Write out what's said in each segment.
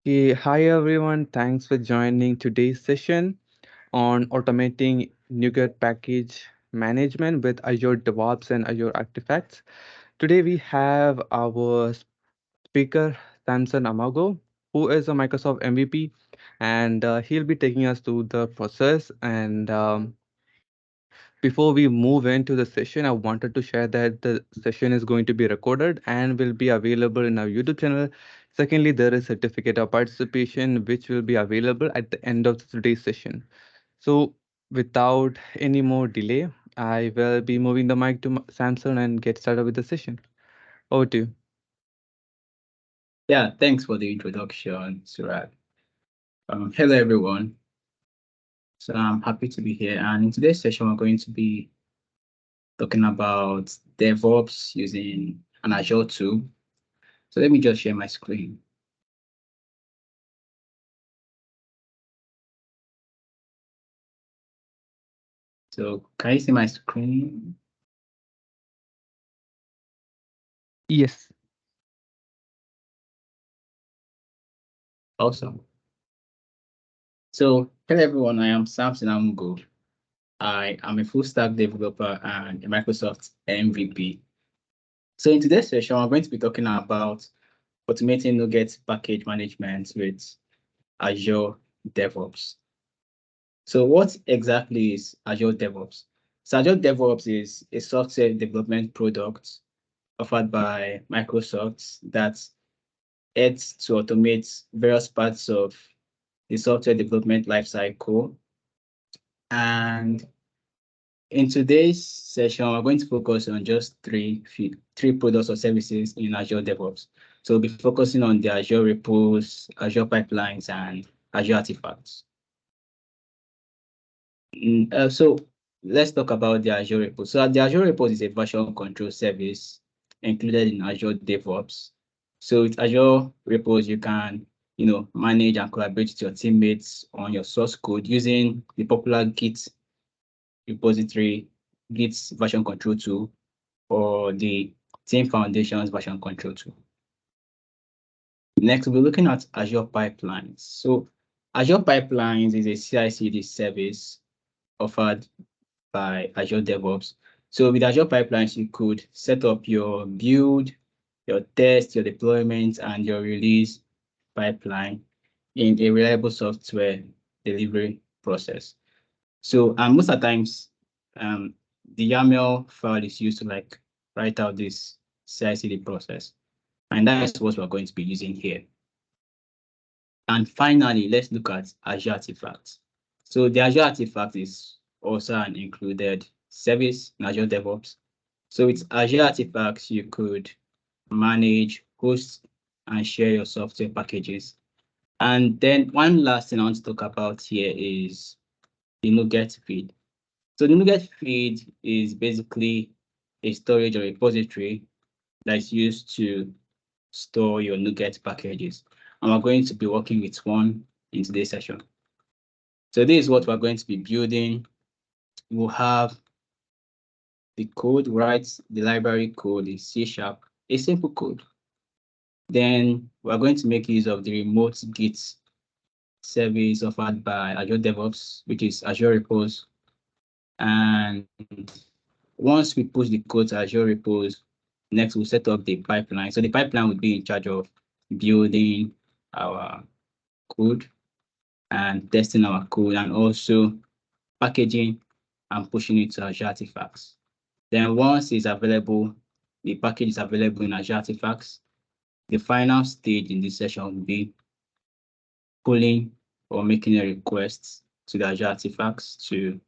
Hi everyone, thanks for joining today's session on automating NuGet package management with Azure DevOps and Azure Artifacts. Today we have our speaker Samson Amago, who is a Microsoft MVP, and he'll be taking us through the process. And Before we move into the session, I wanted to share that the session is going to be recorded and will be available in our YouTube channel. Secondly, there is certificate of participation which will be available at the end of today's session. So, without any more delay, I will be moving the mic to Samson and get started with the session. Over to you. Yeah, thanks for the introduction, Suraj. Hello, everyone. So I'm happy to be here. And in today's session, we're going to be talking about DevOps using an Azure tool. So let me just share my screen. So can you see my screen? Yes. Awesome. So hello, everyone. I am Samson Amugo. I am a full stack developer and a Microsoft MVP. So in today's session, we're going to be talking about automating NuGet package management with Azure DevOps. So what exactly is Azure DevOps? So Azure DevOps is a software development product offered by Microsoft that aids to automate various parts of the software development lifecycle. And in today's session, we're going to focus on just three products or services in Azure DevOps. So we'll be focusing on the Azure repos, Azure pipelines, and Azure artifacts. So let's talk about the Azure repos. So the Azure repos is a version control service included in Azure DevOps. So with Azure repos, you can manage and collaborate with your teammates on your source code using the popular Git repository, Git's version control tool, or the Team Foundation's version control tool. Next, we'll be looking at Azure Pipelines. So Azure Pipelines is a CI/CD service offered by Azure DevOps. So with Azure Pipelines, you could set up your build, your test, your deployment, and your release pipeline in a reliable software delivery process. So most of the times, the YAML file is used to write out this CI/CD process. And that is what we're going to be using here. And finally, let's look at Azure Artifacts. So the Azure Artifact is also an included service in Azure DevOps. So with Azure Artifacts, you could manage, host, and share your software packages. And then one last thing I want to talk about here is the NuGet feed. So the NuGet feed is basically a storage or repository that's used to store your NuGet packages. And we're going to be working with one in today's session. So this is what we're going to be building. We'll have the code, right? The library code is C#, a simple code. Then we're going to make use of the remote Git service offered by Azure DevOps, which is Azure repos. And once we push the code to Azure repos, next we'll set up the pipeline. So the pipeline would be in charge of building our code and testing our code, and also packaging and pushing it to Azure Artifacts. Then once it's available, the package is available in Azure Artifacts, the final stage in this session will be pulling or making a request to the Azure Artifacts to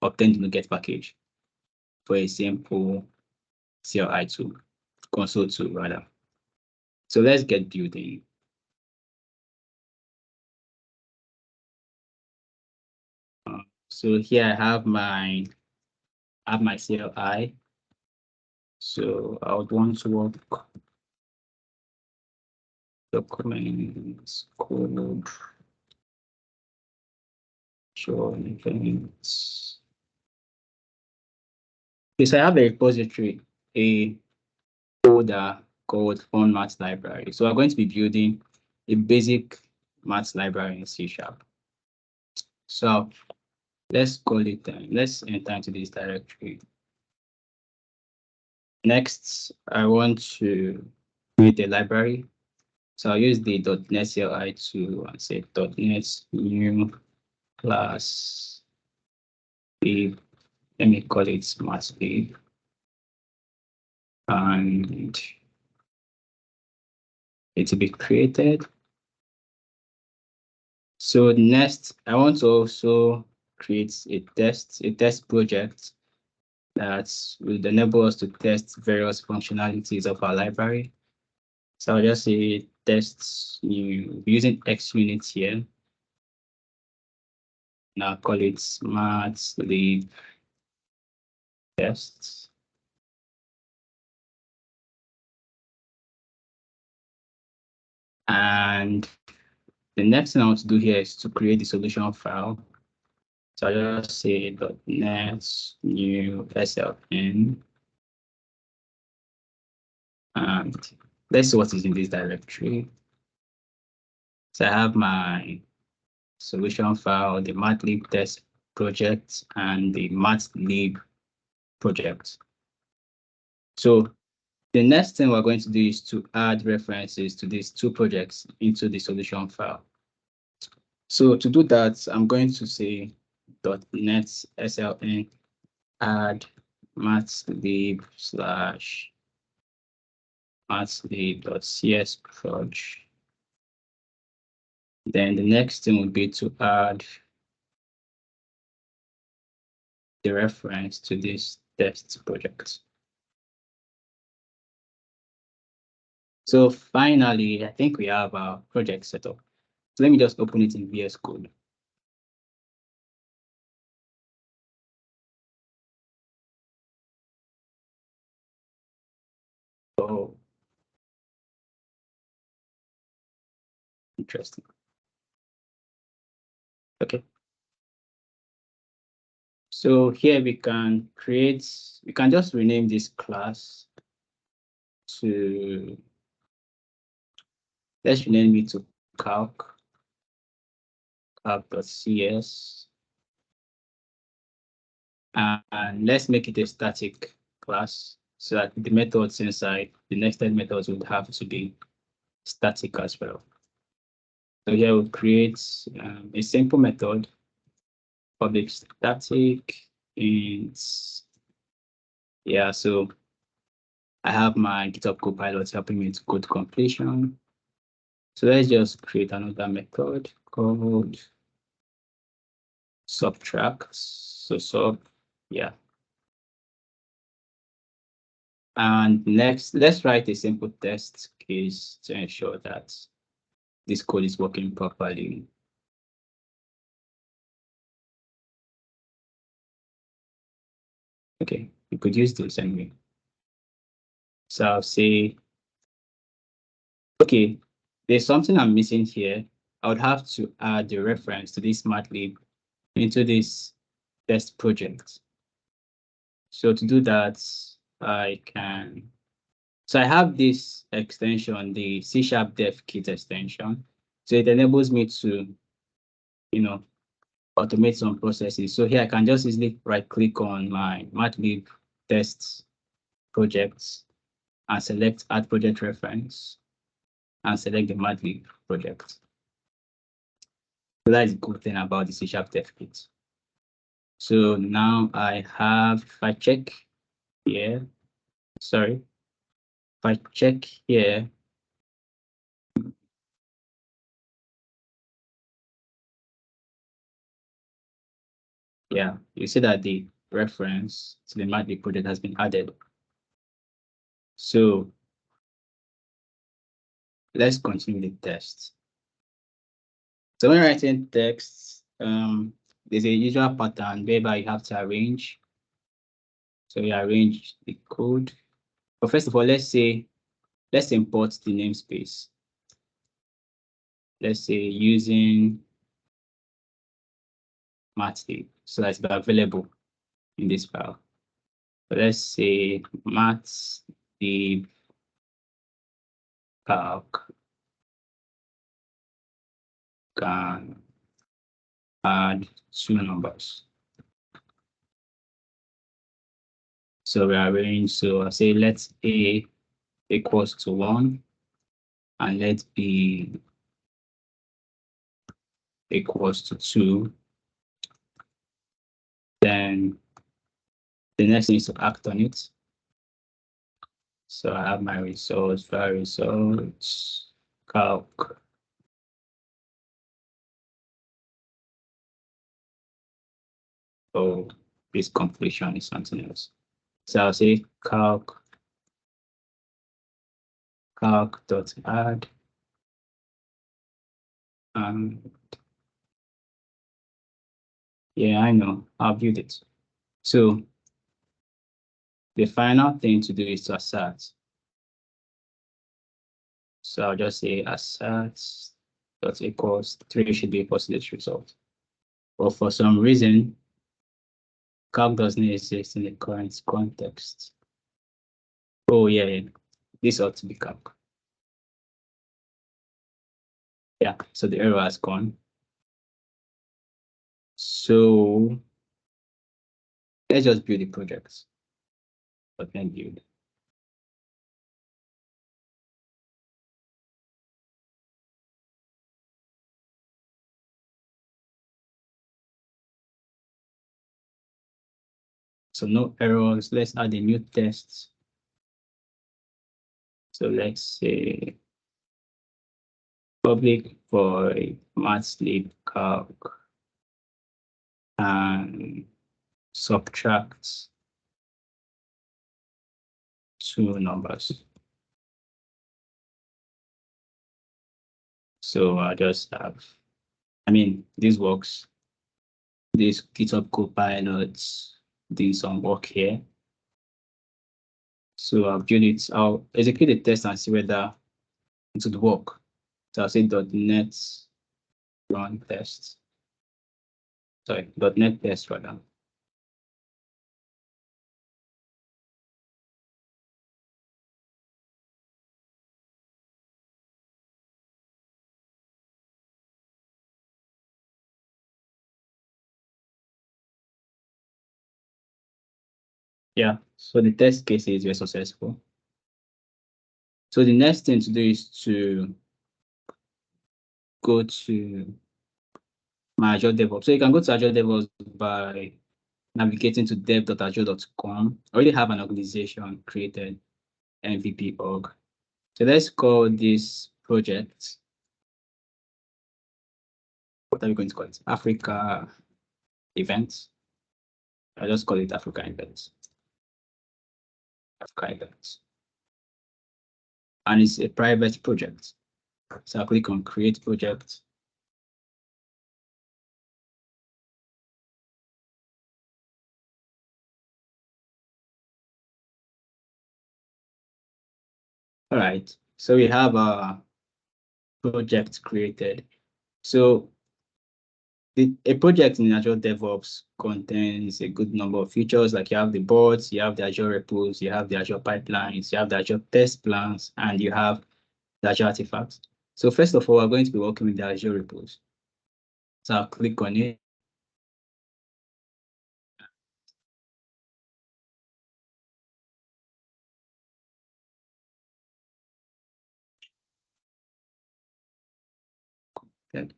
obtain the NuGet package for a simple CLI tool, console tool rather. So let's get building. So here I have my CLI. So I would want to work documents, code, show events. Okay, so I have a repository, a folder called format library. So I'm going to be building a basic math library in C#. So let's call it, let's enter into this directory. Next, I want to create a library. So I'll use the .NET CLI to say .NET new class lib. Let me call it math lib. And it will be created. So next, I want to also create a test project that will enable us to test various functionalities of our library. So I'll just say test new using XUnit here. Now call it math lib tests. And the next thing I want to do here is to create the solution file. So I'll just say .NET new SLN. And let's see what is in this directory. So I have my solution file, the mathlib test project, and the mathlib project. So the next thing we're going to do is to add references to these two projects into the solution file. So to do that, I'm going to say .NET SLN add mathlib slash mathlib.csproj. Then the next thing would be to add the reference to this test project. So finally, I think we have our project set up. So let me just open it in VS Code. Oh, interesting. Okay. So here we can just rename this class to, let's rename it to calc.cs. And let's make it a static class so that the methods inside, the nested methods would have to be static as well. So here we'll create a simple method, public static, and yeah, so I have my GitHub Copilot helping me to code completion. So let's just create another method called subtract. So yeah. And next, let's write a simple test case to ensure that this code is working properly. Okay, we could use this anyway. So I'll say, okay, there's something I'm missing here. I would have to add the reference to this mathlib into this test project. So to do that, I have this extension, the C# dev kit extension. So it enables me to, automate some processes. So here I can just easily right click on my mathlib test projects and select add project reference and select the mathlib project. So that is the good thing about the C# dev kit. So now I have, if I check here, sorry, if I check here, yeah, you see that the reference to the mathlib project has been added. So let's continue the test. So when writing text, there's a usual pattern whereby you have to arrange. So you arrange the code. But first of all, let's import the namespace. Let's say using mathlib, so that's available in this file. So let's say mathlib calc can add two numbers. So we arrange, so I say let A equals to 1 and let B equals to 2. Then the next thing is to act on it. So I have my results, var results, calc. Oh, this completion is something else. So I'll say calc.add. Yeah, I know, I'll build it. So the final thing to do is to assert. So I'll just say assert dot equals 3 should be equals to this result. But for some reason, calc doesn't exist in the current context. Oh yeah, this ought to be calc. Yeah, so the error has gone. So let's just build the project. But then build. So no errors. Let's add a new test. So let's say public void math sleep calc and subtract two numbers. So I just have, I mean, this works. This GitHub Copilot doing some work here. So I'll build it, I'll execute the test and see whether it would work. So I'll say .NET run test. Sorry, .NET test rather. Yeah, so the test cases were successful. So the next thing to do is to go to my Azure DevOps. So you can go to Azure DevOps by navigating to dev.azure.com. I already have an organization created, MVP org. So let's call this project, what are we going to call it? Africa events. I'll just call it Africa events. Africa events. And it's a private project. So I'll click on create project. All right, so we have a project created. So a project in Azure DevOps contains a good number of features, like you have the boards, you have the Azure repos, you have the Azure pipelines, you have the Azure test plans, and you have the Azure artifacts. So first of all, we're going to be working with the Azure repos. So I'll click on it. Good.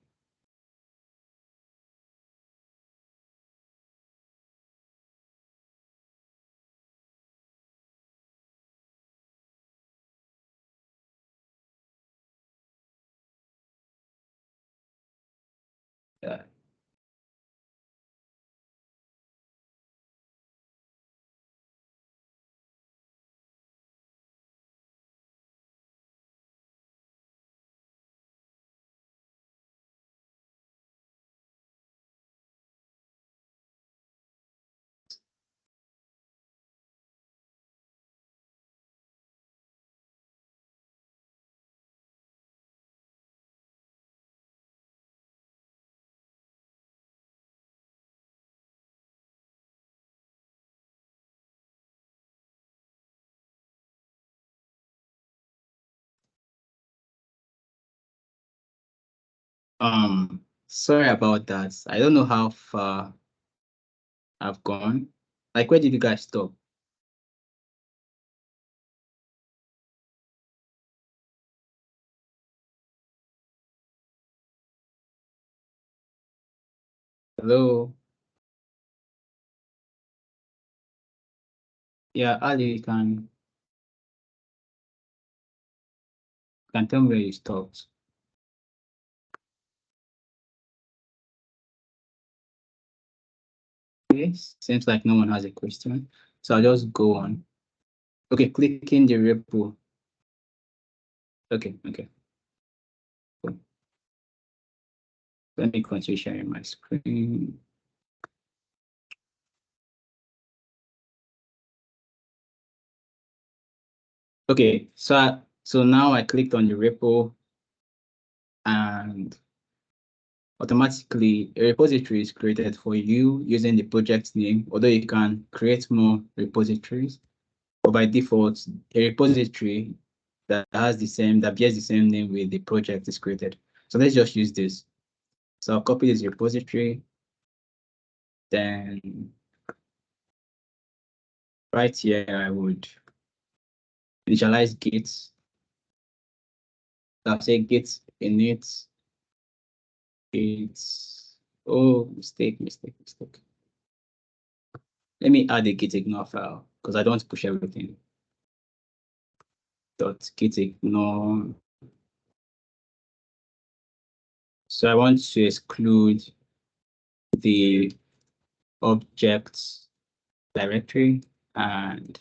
Yeah. Sorry about that. I don't know how far I've gone. Like, where did you guys stop? Hello? Yeah, Ali, you can tell me where you stopped. Okay, seems like no one has a question. So I'll just go on. Okay, click in the repo. Okay. Cool. Let me continue sharing my screen. Okay, so now I clicked on the repo and automatically a repository is created for you using the project name, although you can create more repositories. But by default, a repository that bears the same name with the project is created. So let's just use this. So I'll copy this repository. Then right here, I would initialize Git. I'll say Git init. It's mistake. Let me add a git ignore file because I don't want to push everything. Git ignore. So I want to exclude the objects directory and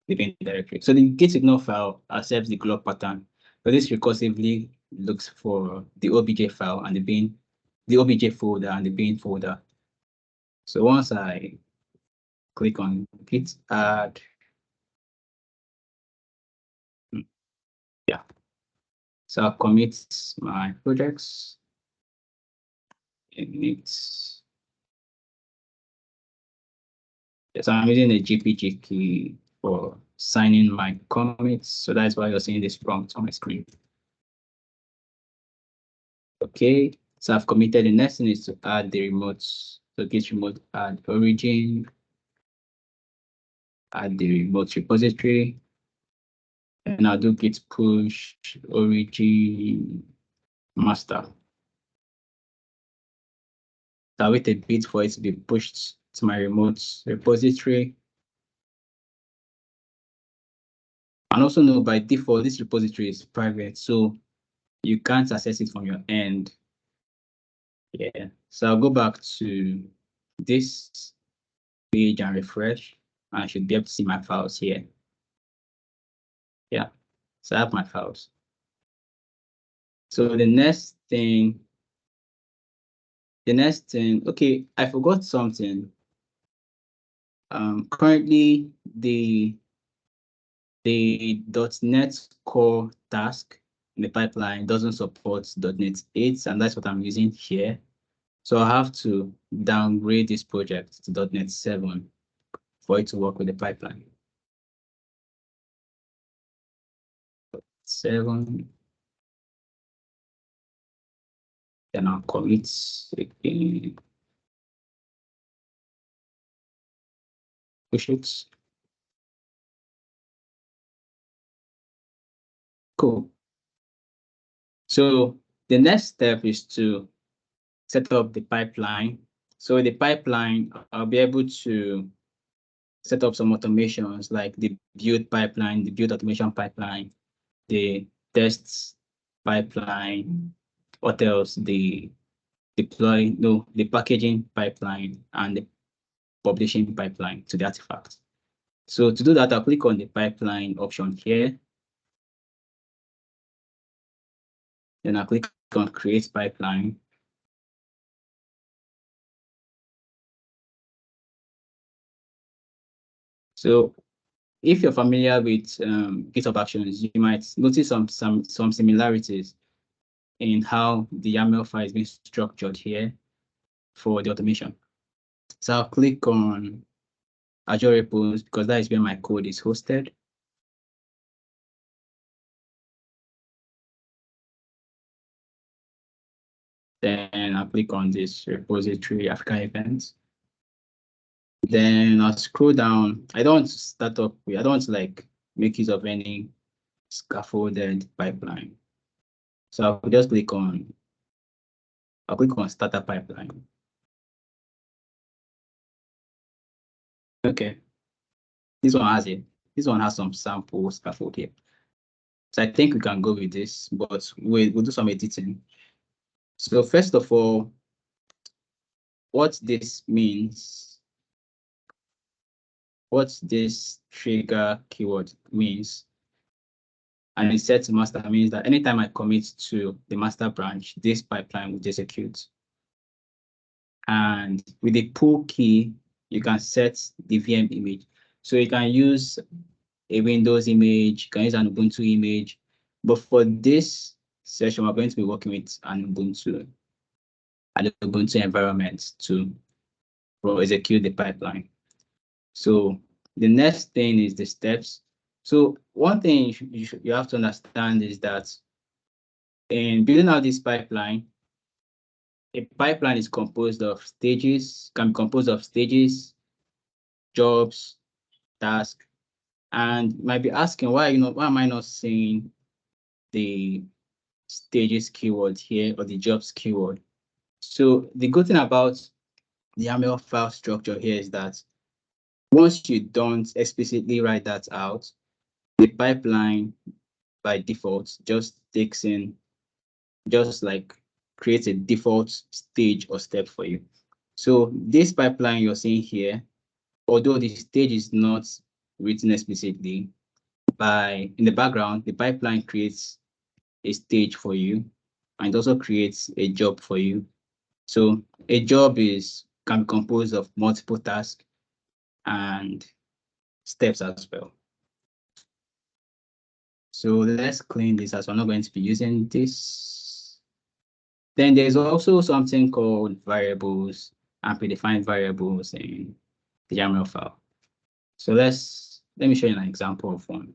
the bin directory. So the git ignore file accepts the global pattern. So this recursively looks for the obj file and the obj folder and the bin folder. So once I click on git add, yeah. So I'll commit my projects. Yes, I'm using a GPG key for signing my commits. So that's why you're seeing this prompt on my screen. Okay, so I've committed. The next thing is to add the remotes. So git remote add origin, add the remote repository, and I'll do git push origin master. So I'll wait a bit for it to be pushed to my remote repository. And also know by default, this repository is private, so you can't access it from your end. Yeah, so I'll go back to this page and refresh, and I should be able to see my files here. Yeah, so I have my files. So the next thing, okay, I forgot something. Currently the .NET Core task in the pipeline doesn't support .NET 8, and that's what I'm using here. So I have to downgrade this project to .NET 7 for it to work with the pipeline. 7. Then I'll commit again. Push it. Cool. So the next step is to set up the pipeline. So the pipeline, I'll be able to set up some automations like the build pipeline, the build automation pipeline, the tests pipeline, what else? The packaging pipeline and the publishing pipeline to the artifact. So to do that, I'll click on the pipeline option here. Then I'll click on create pipeline. So if you're familiar with GitHub Actions, you might notice some similarities in how the YAML file is being structured here for the automation. So I'll click on Azure repos because that is where my code is hosted. Then I'll click on this repository Africa events. Then I'll scroll down. I don't want to start up with, I don't want to like make use of any scaffolded pipeline. So I'll just I'll click on starter pipeline. Okay. This one has some sample scaffold here. So I think we can go with this, but we'll do some editing. So first of all, what this means, what this trigger keyword means, and it's set to master means that anytime I commit to the master branch, this pipeline will execute. And with the pull key, you can set the VM image. So you can use a Windows image, you can use an Ubuntu image. But for this session, we're going to be working with an Ubuntu environment to execute the pipeline. So the next thing is the steps. So one thing you have to understand is that in building out this pipeline, a pipeline is composed of stages, can be composed of stages, jobs, tasks, and you might be asking why am I not seeing the stages keyword here or the jobs keyword? So the good thing about the YAML file structure here is that once you don't explicitly write that out, the pipeline by default just takes in, just like creates a default stage or step for you. So this pipeline you're seeing here, although the stage is not written explicitly, in the background, the pipeline creates a stage for you and also creates a job for you. So a job can be composed of multiple tasks and steps as well. So let's clean this as we're not going to be using this. Then there's also something called variables and predefined variables in the YAML file. So let me show you an example of one.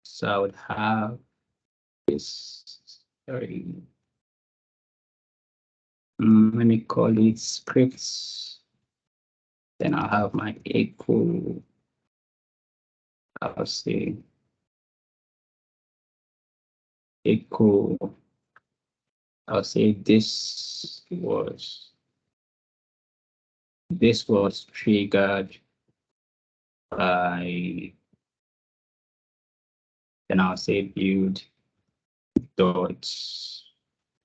So I would have this, sorry. Let me call it scripts. Then I'll have my echo. I'll say echo. I'll say this was triggered by, then I'll say build dot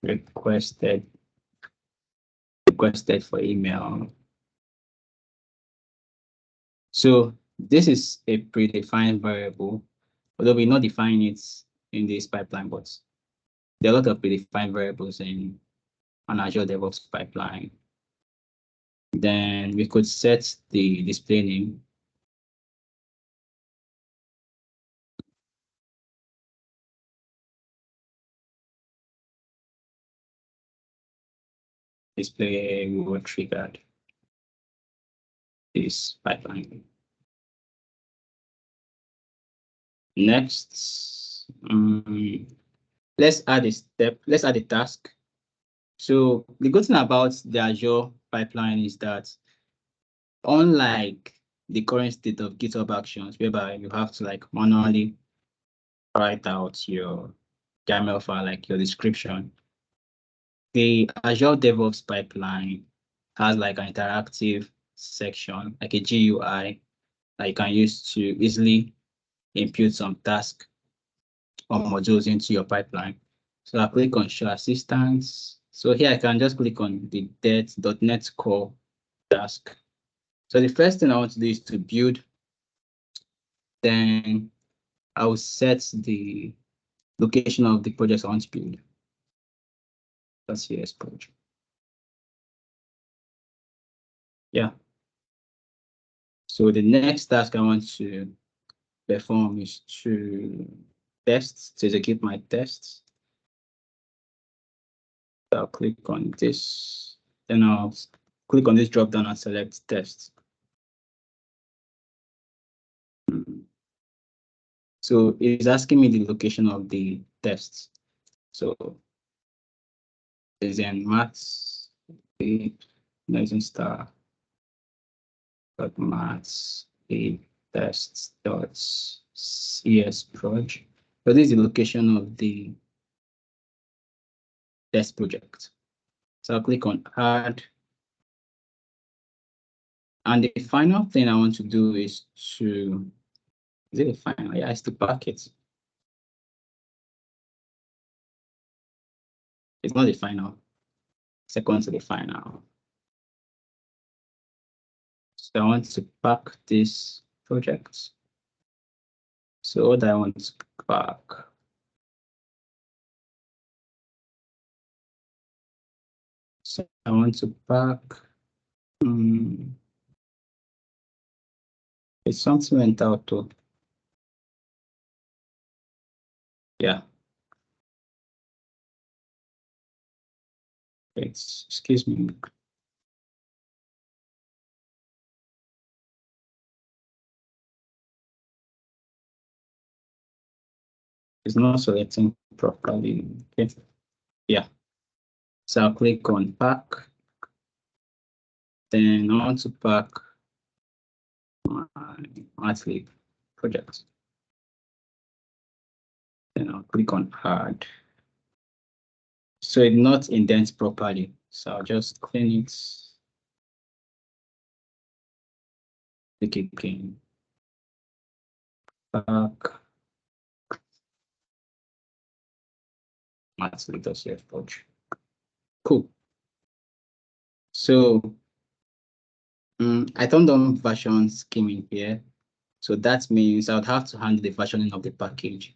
requested for email. So this is a predefined variable, although we not define it in this pipeline, but there are a lot of predefined variables in an Azure DevOps pipeline. Then we could set the display name. Display will trigger this pipeline. Next, let's add a step. Let's add a task. So the good thing about the Azure pipeline is that unlike the current state of GitHub Actions, whereby you have to like manually write out your YAML file, like your description, the Azure DevOps pipeline has like an interactive section, like a GUI that you can use to easily input some task or modules into your pipeline. So I click on Show Assistance. So here I can just click on the .NET Core task. So the first thing I want to do is to build. Then I will set the location of the project I want to build. That's CS project. Yeah. So the next task I want to perform is to execute my tests. So I'll click on this. Then I'll click on this drop down and select test. So it's asking me the location of the tests. So is in maths, noising star, dot maths, test dot cs project. So this is the location of the test project. So I'll click on add. And the final thing I want to do is to, is it the final? Yeah, it's the bucket. It's not the final. Second to the final. So I want to pack this project. So what I want to pack. So I want to pack. It's something went out to. Yeah. Excuse me. It's not selecting properly. Okay. Yeah. So I'll click on pack. Then I want to pack my Athlete project. Then I'll click on add. So it's not indents properly. So I'll just clean it. Click again. Back. Athlete project. Cool. So I turned on version skimming here. So that means I would have to handle the versioning of the package.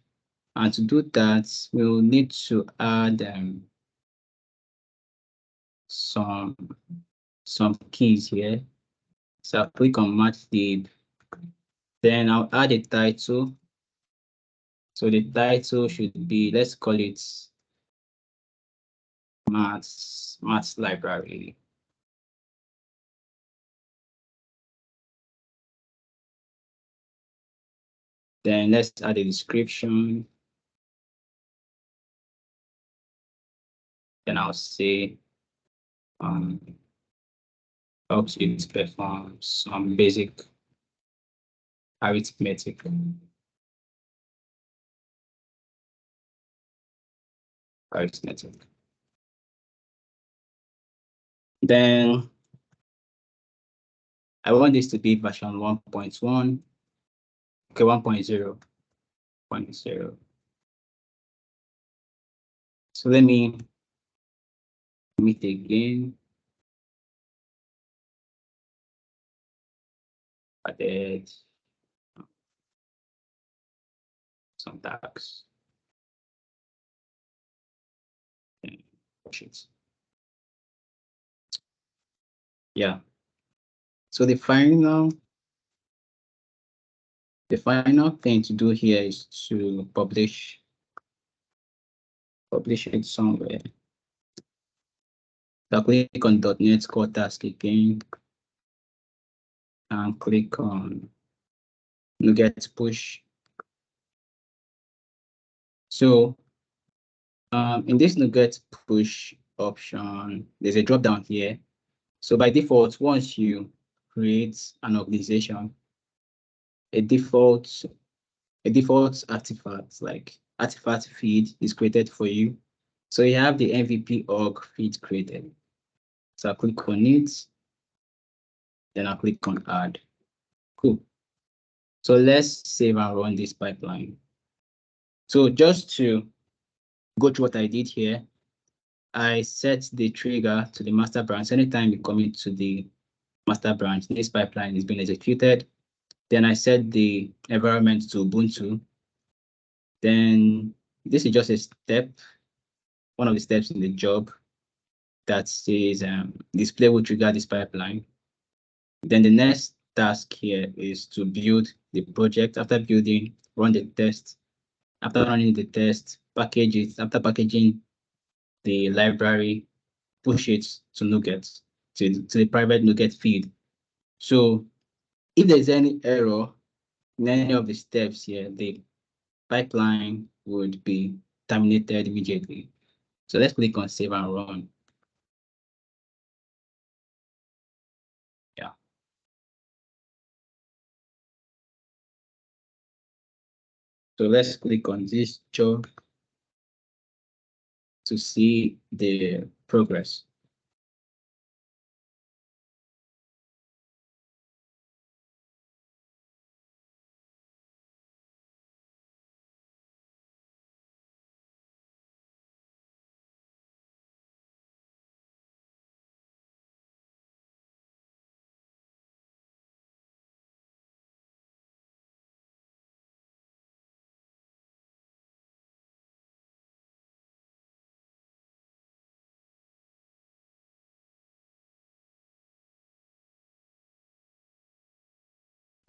And to do that, we'll need to add some keys here. So I'll click on match the, then I'll add a title. So the title should be, let's call it maths library. Then let's add a description. Then I'll say helps you to perform some basic arithmetic. Then I want this to be version 1.1. Okay, 1.0. So let me meet again. Added some tags. Yeah. So the final thing to do here is to publish it somewhere. So click on .NET Core Task again and click on NuGet push. So in this NuGet push option, there's a drop down here. So by default, once you create an organization, a default artifact, like artifact feed, is created for you. So you have the MVP org feed created. So I'll click on it, then I'll click on add. Cool. So let's save and run this pipeline. So just to go through what I did here, I set the trigger to the master branch. Anytime you commit to the master branch, this pipeline is being executed. Then I set the environment to Ubuntu. Then this is just a step, one of the steps in the job that says display will trigger this pipeline. Then the next task here is to build the project. After building, run the test. After running the test, package it. After packaging the library, push it to NuGet, to the private NuGet feed. So if there's any error in any of the steps here, the pipeline would be terminated immediately. So let's click on save and run. Yeah. So let's click on this job to see the progress.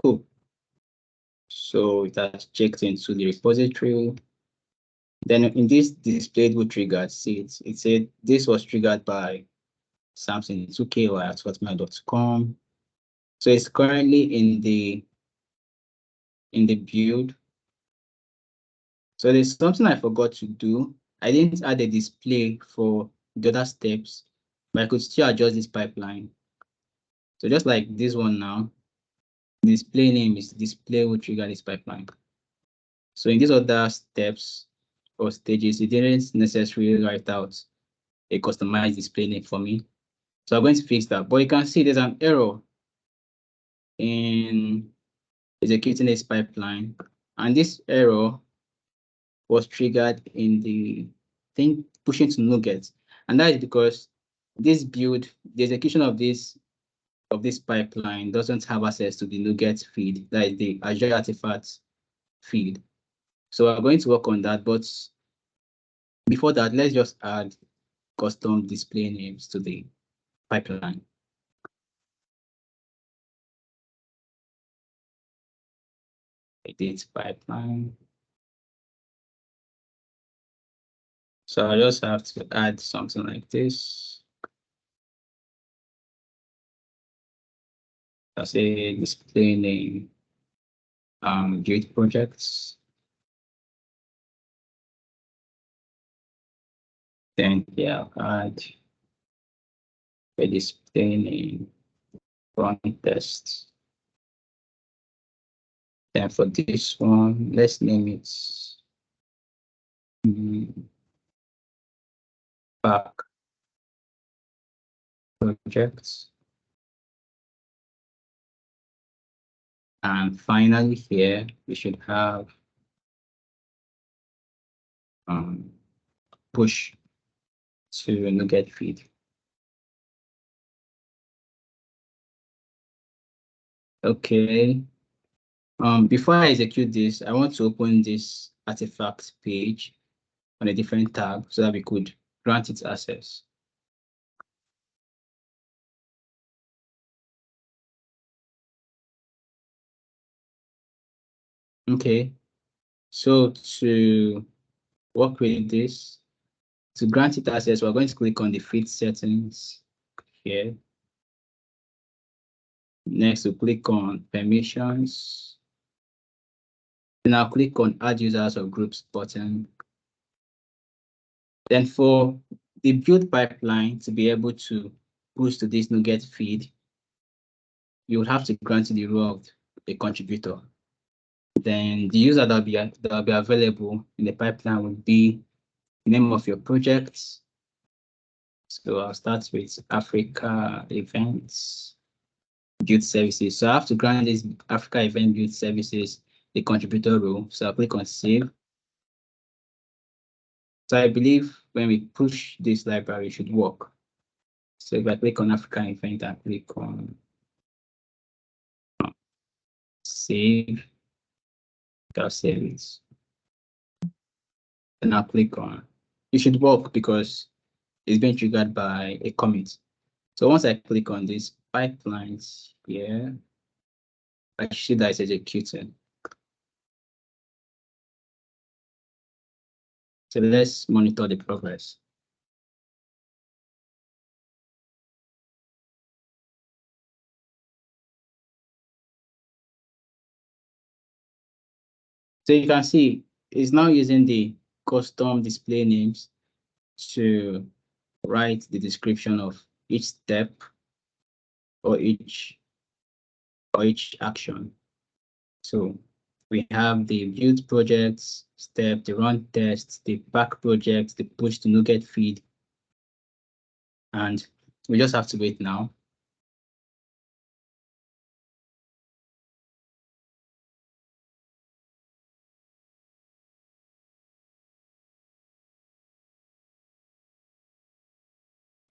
Cool. So it has checked into the repository. Then in this displayed who triggered, see it said this was triggered by Samson 2K or at hotmail.com. So it's currently in the build. So there's something I forgot to do. I didn't add a display for the other steps, but I could still adjust this pipeline. So just like this one now, display name is display will trigger this pipeline. So in these other steps or stages, it didn't necessarily write out a customized display name for me. So I'm going to fix that. But you can see there's an error in executing this pipeline. And this error was triggered in the thing pushing to NuGet. And that is because this build, the execution of this pipeline doesn't have access to the NuGet feed, that is the Azure Artifacts feed. So we're going to work on that. But before that, let's just add custom display names to the pipeline. Edit pipeline. So I just have to add something like this. I'll say display name, build projects. Then yeah, add a display name, run test. Then for this one, let's name it back projects. And finally here, we should have push to NuGet feed. Okay. Before I execute this, I want to open this artifact page on a different tab so that we could grant it access. Okay. So to work with this, to grant it access, we're going to click on the feed settings here. Next, we'll click on permissions. Then I'll click on add users or groups button. Then for the build pipeline to be able to push to this NuGet feed, you would have to grant the role of a contributor. Then the user that will be available in the pipeline would be the name of your project. So I'll start with Africa events, build services. So I have to grant this Africa event build services the contributor role. So I'll click on save. So I believe when we push this library, it should work. So if I click on Africa event and click on save, I'll save it. Then I'll click on, it should work because it's been triggered by a commit. So once I click on these pipelines here, I see that it's executing. So let's monitor the progress. So you can see it's now using the custom display names to write the description of each step or each action. So we have the build projects step, the run tests, the back projects, the push to NuGet feed, and we just have to wait now.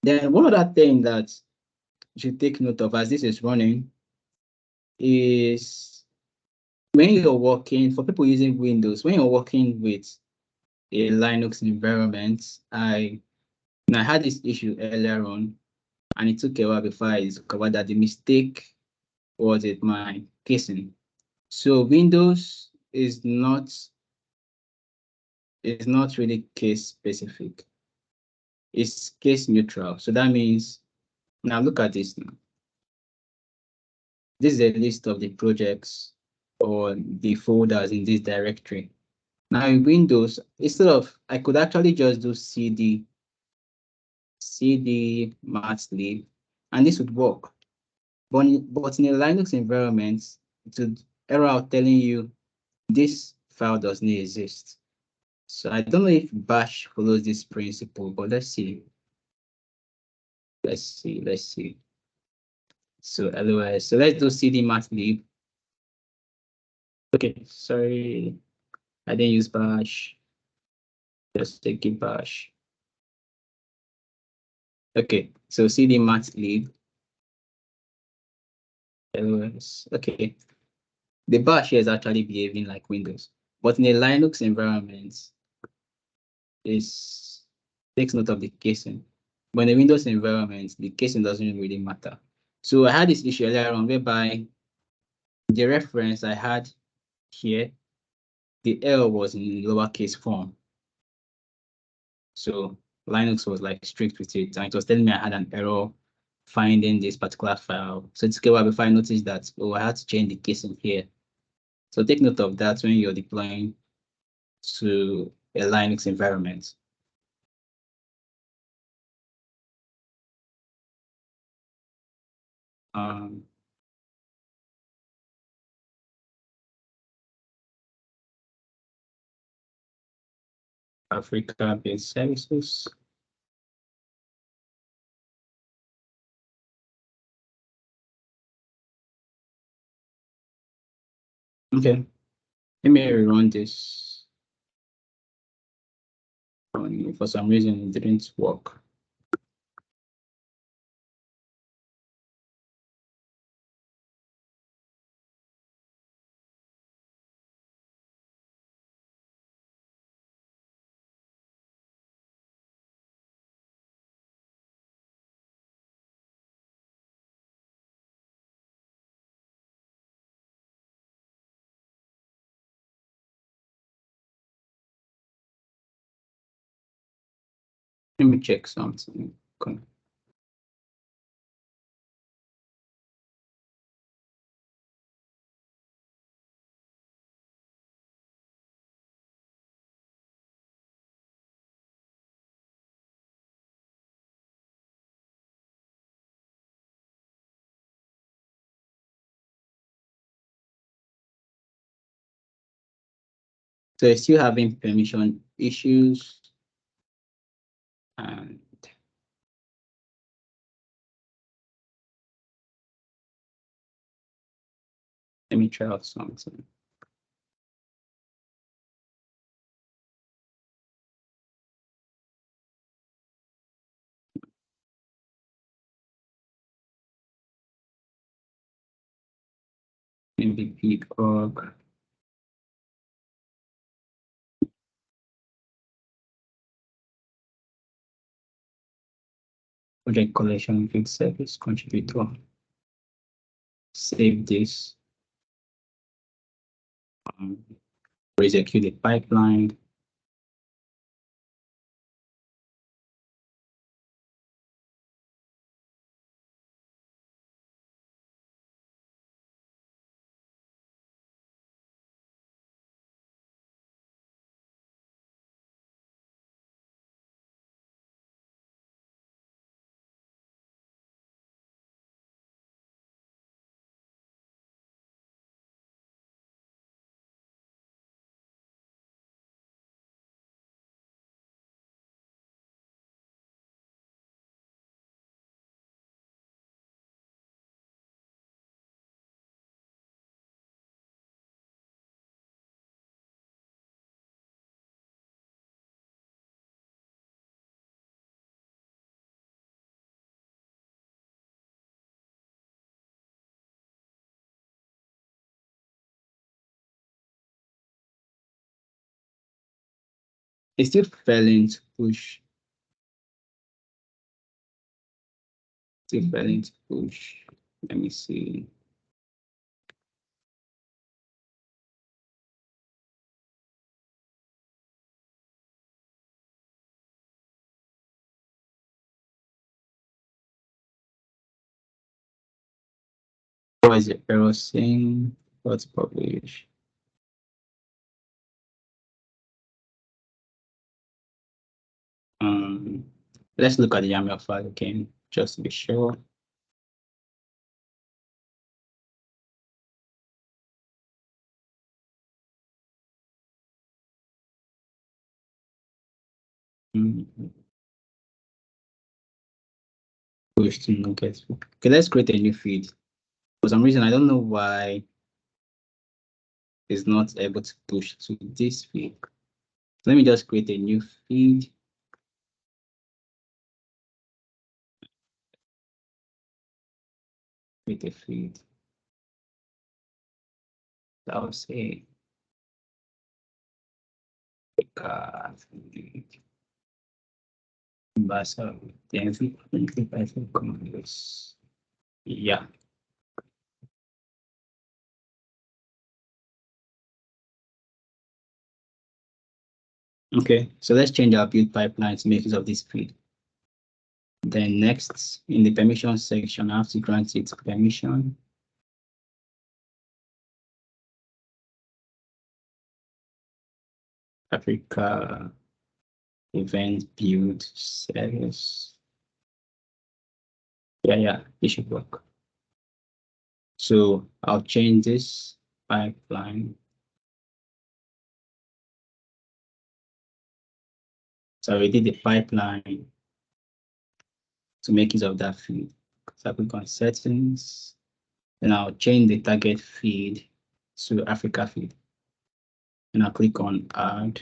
Then one other thing that you should take note of as this is running is when you're working, for people using Windows, when you're working with a Linux environment, I had this issue earlier on, and it took a while before I discovered that the mistake was at my casing. So Windows is not really case specific. It's case neutral. So that means, now look at this now. This is a list of the projects or the folders in this directory. Now in Windows, instead of, I could actually just do cd matlib, and this would work. But in a Linux environment, it would error out telling you this file does not exist. So I don't know if Bash follows this principle, but let's see. Let's see. So otherwise, so let's do cd matlib. Okay, sorry, I didn't use Bash. Just take it Bash. Okay, so cd matlib. Otherwise, okay. The Bash here is actually behaving like Windows, but in a Linux environment, is takes note of the casing. But in a Windows environment, the casing doesn't really matter. So I had this issue earlier on whereby the reference I had here, the error was in lowercase form. So Linux was like strict with it, and it was telling me I had an error finding this particular file. So it took a while before I noticed that, oh, I had to change the casing here. So take note of that when you're deploying to a Linux environment. Africa-based services. Okay, let me rerun this. For some reason, it didn't work. Let me check something. Okay. So it's still having permission issues. And let me try out something. MVP org. Project collection field service contributor. Save this. Execute the pipeline. It's still failing to push. Still failing to push. Let me see. What is the error saying? What's published? Let's look at the YAML file again, just to be sure. Push to NuGet. Okay, let's create a new feed. For some reason, I don't know why it's not able to push to this feed. Let me just create a new feed. Create a feed. I'll say yeah. Okay, so let's change our build pipeline to make use of this feed. Then next, in the permission section, I have to grant it permission. Africa event build service. Yeah, it should work. So I'll change this pipeline. So we did the pipeline to make use of that feed. So I click on settings, and I'll change the target feed to Africa feed. And I'll click on add.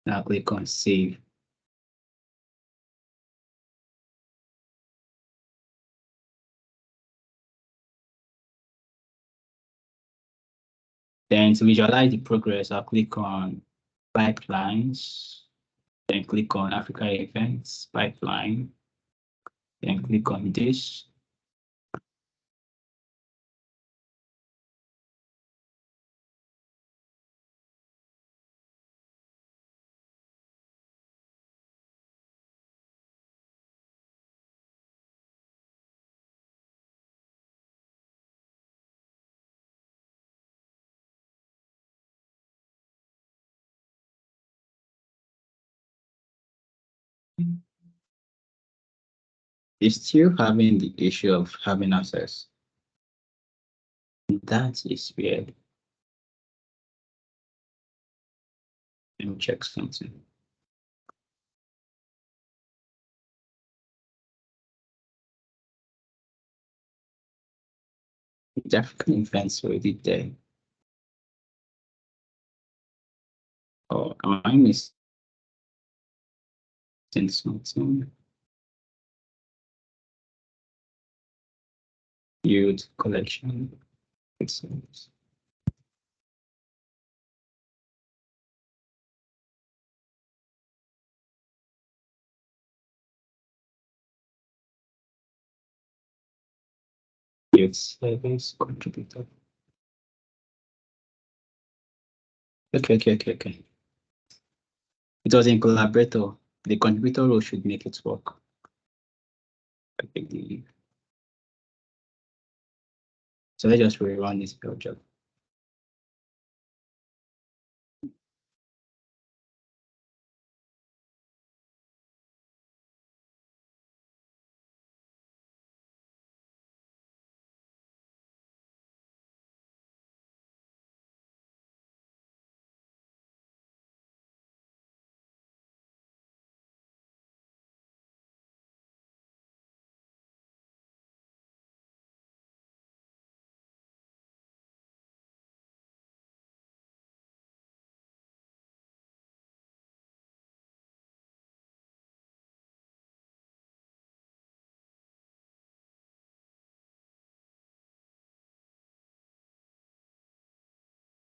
And I'll click on save. Then to visualize the progress, I'll click on pipelines, then click on Africa events pipeline, then click on this. It's still having the issue of having access. That is weird. Let me check something. The African events already there. Or am I missing something? Youth collection. Excellent. Youth service contributor. Okay. It was in collaborator. The contributor role should make it work. I believe. So let's just rerun this project.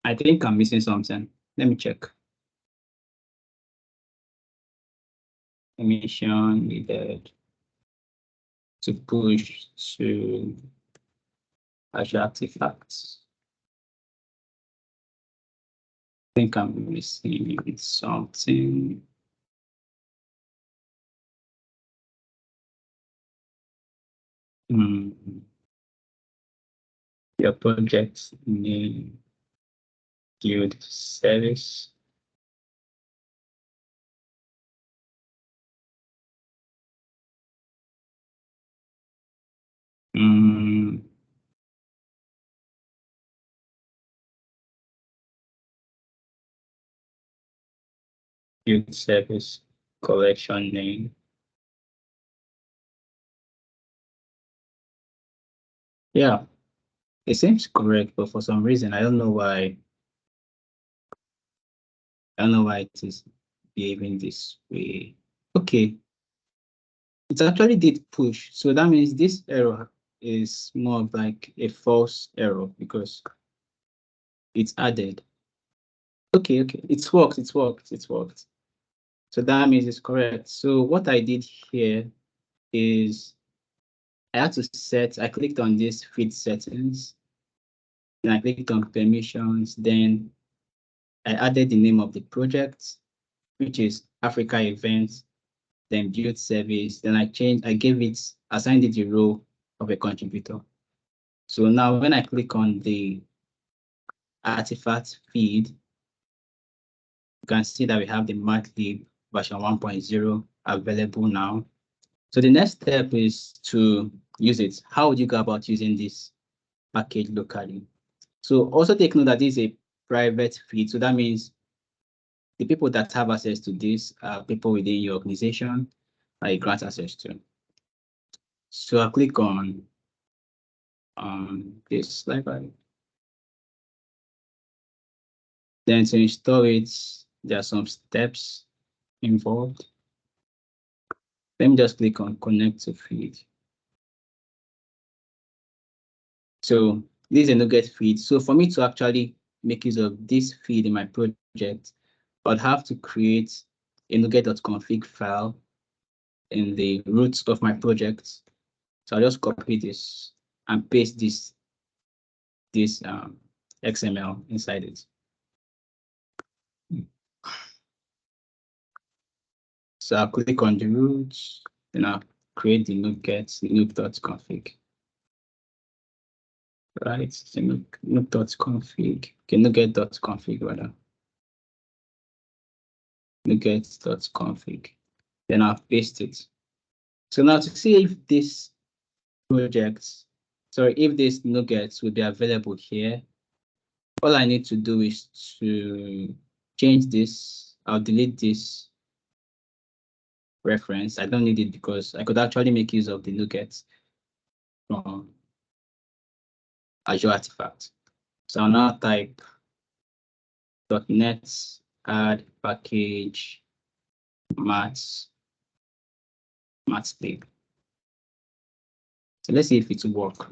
I think I'm missing something. Let me check. permission needed to push to Azure artifacts. I think I'm missing something. Your project name, build service. Build service collection name. Yeah, it seems correct, but for some reason, I don't know why. I don't know why it is behaving this way. Okay, it actually did push. So that means this error is more of like a false error because it's added. Okay, it's worked. So that means it's correct. So what I did here is I had to I clicked on this feed settings, then I clicked on permissions, then I added the name of the project, which is Africa Events, then build service, then assigned it the role of a contributor. So now when I click on the artifact feed, you can see that we have the Matlib version 1.0 available now. So the next step is to use it. How would you go about using this package locally? So also take note that this is a private feed. So that means the people that have access to this are people within your organization that you grant access to. So I'll click on this library. Then to install it, there are some steps involved. Let me just click on connect to feed. So this is a NuGet feed. So for me to actually make use of this feed in my project, I'd have to create a NuGet.config file in the root of my project. So I'll just copy this and paste this XML inside it. So I'll click on the root, then I'll create the NuGet, the nuke.config. Right, so nuke.config, okay, NuGet.config rather. NuGet.config. Then I'll paste it. So now to see if this if this NuGet will be available here, all I need to do is to change this. I'll delete this reference. I don't need it because I could actually make use of the NuGet from Azure Artifact. So I'll now type .NET add package mathlib. So let's see if it will work.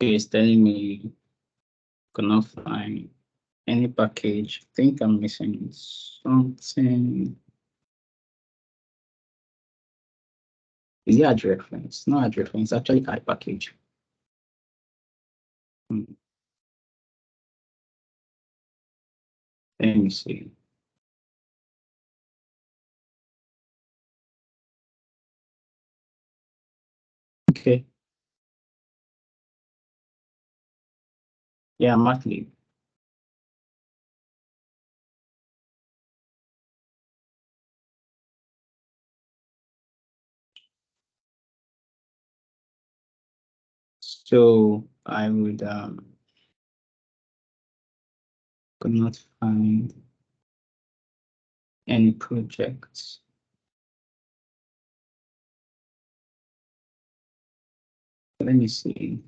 Okay, it's telling me cannot find any package. I think I'm missing something. Is it add reference? No add reference, actually add package. Let me see. Okay. Yeah, mathlib. So I would could not find any projects. Let me see.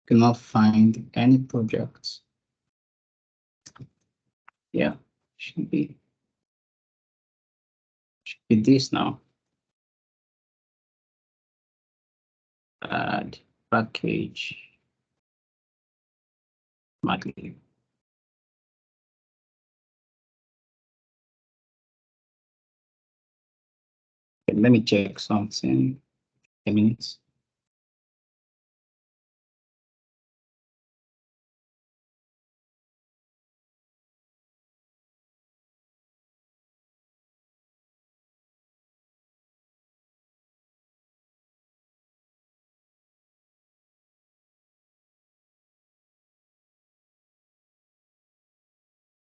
Cannot find any projects. Yeah, should be. with this now. Add package Matlab. Let me check something. A minute.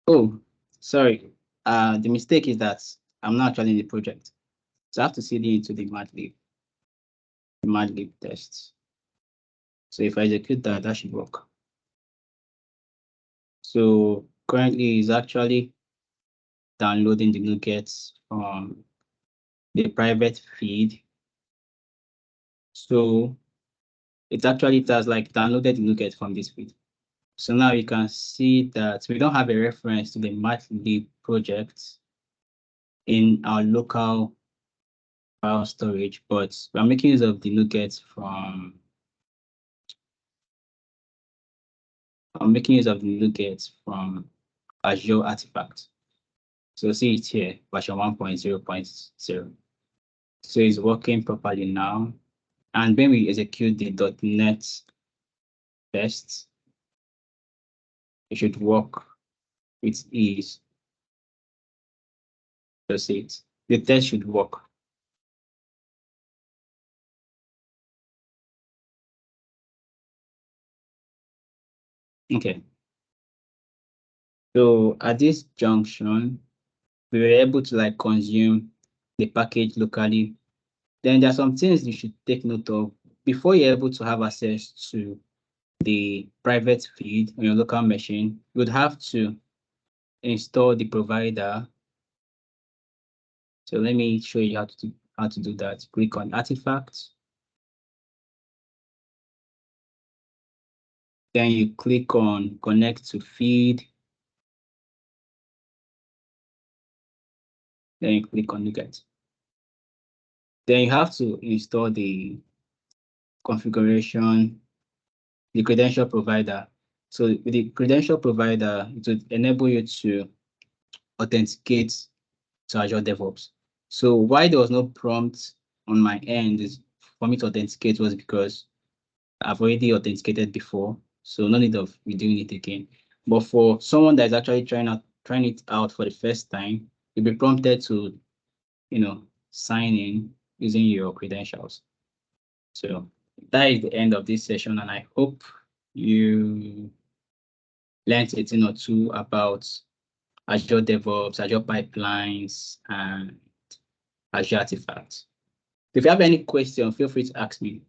Oh, sorry. The mistake is that I'm not actually in the project. So I have to CD into the Matlab tests. So if I execute that, that should work. So currently is actually downloading the NuGet from the private feed. So it has like downloaded the NuGet from this feed. So now you can see that we don't have a reference to the Matlab project in our local file storage, but we're making use of the NuGet from Azure Artifact. So see it here, version 1.0.0. So it's working properly now. And when we execute the .NET test, it should work with ease. So see it. The test should work. Okay. So at this junction, we were able to like consume the package locally. Then there are some things you should take note of before you're able to have access to the private feed on your local machine. You would have to install the provider. So let me show you how to do that. Click on Artifacts. Then you click on Connect to Feed. Then you click on NuGet. Then you have to install the configuration, the credential provider. So with the credential provider, it will enable you to authenticate to Azure DevOps. So why there was no prompt on my end is for me to authenticate was because I've already authenticated before, so no need of redoing it again. But for someone that's actually trying it out for the first time, you'll be prompted to, sign in using your credentials. So that is the end of this session, and I hope you learned a thing or two about Azure DevOps, Azure pipelines, and Azure artifacts. If you have any question, feel free to ask me.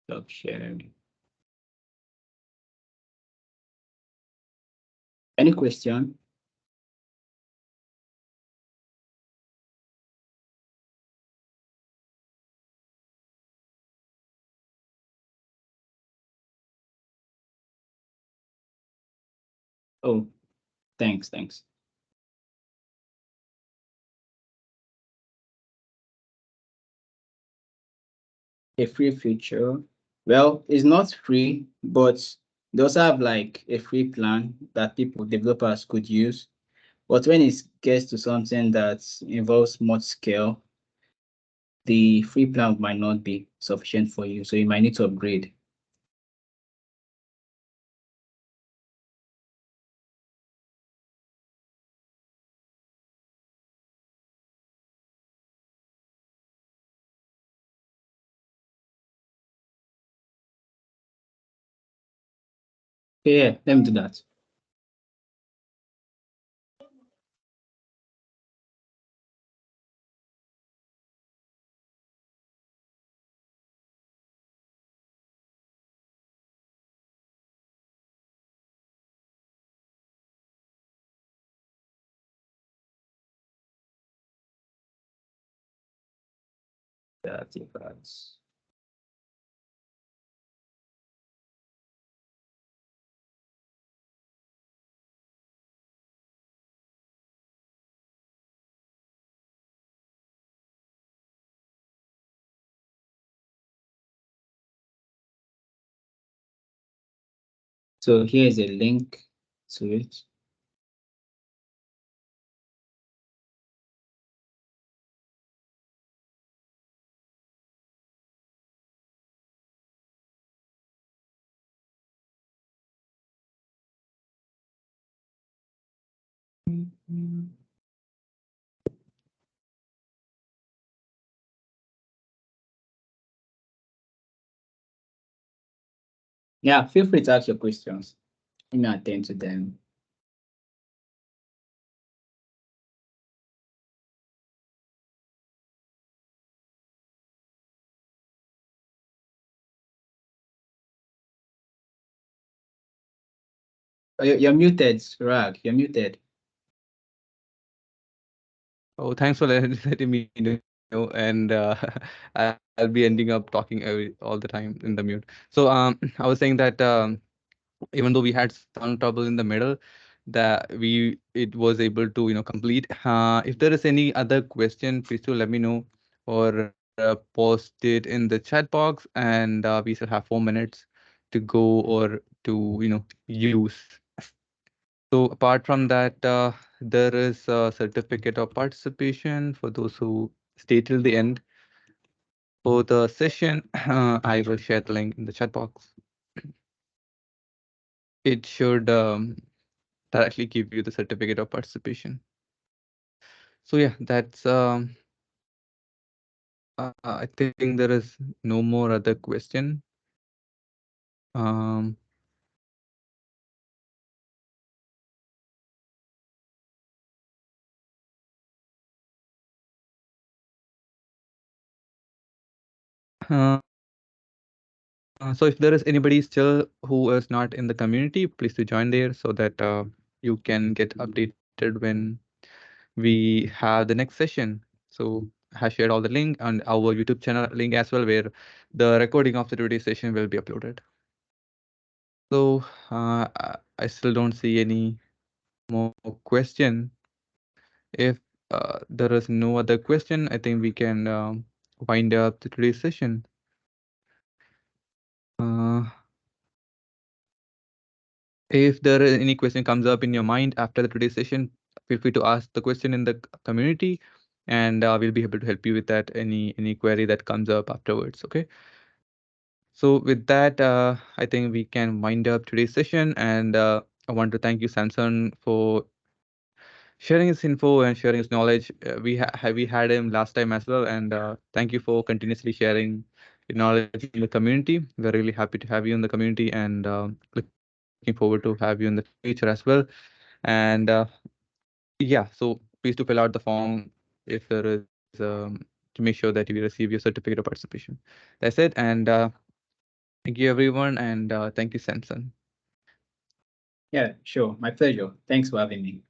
Stop sharing. Any question? Oh, thanks. A free feature. Well, it's not free, but they also have like a free plan that developers could use. But when it gets to something that involves much scale, the free plan might not be sufficient for you. So you might need to upgrade. Yeah, let me do that. That's So here is a link to it. Yeah, feel free to ask your questions. Let me attend to them. Oh, you're muted, Rag. You're muted. Oh, thanks for letting me know. And I'll be ending up talking all the time in the mute. So I was saying that even though we had some trouble in the middle, that it was able to complete. If there is any other question, please do let me know or post it in the chat box, and we still have 4 minutes to go or to use. So apart from that, there is a certificate of participation for those who stay till the end. For the session, I will share the link in the chat box. It should directly give you the certificate of participation. So yeah, that's I think there is no more other question. Um, so if there is anybody still who is not in the community, please do join there so that you can get updated when we have the next session. So I have shared all the link and our YouTube channel link as well, where the recording of the today's session will be uploaded. So I still don't see any more question. If there is no other question, I think we can wind up the today's session. Uh, if there is any question comes up in your mind after the today's session, feel free to ask the question in the community, and we'll be able to help you with that any query that comes up afterwards. Okay. So with that, I think we can wind up today's session, and I want to thank you, Samson, for sharing his info and sharing his knowledge. We had him last time as well, and thank you for continuously sharing your knowledge in the community. We're really happy to have you in the community, and looking forward to have you in the future as well. And yeah, so please do fill out the form if there is to make sure that you receive your certificate of participation. That's it, and thank you everyone, and thank you, Samson. Yeah, sure. My pleasure. Thanks for having me.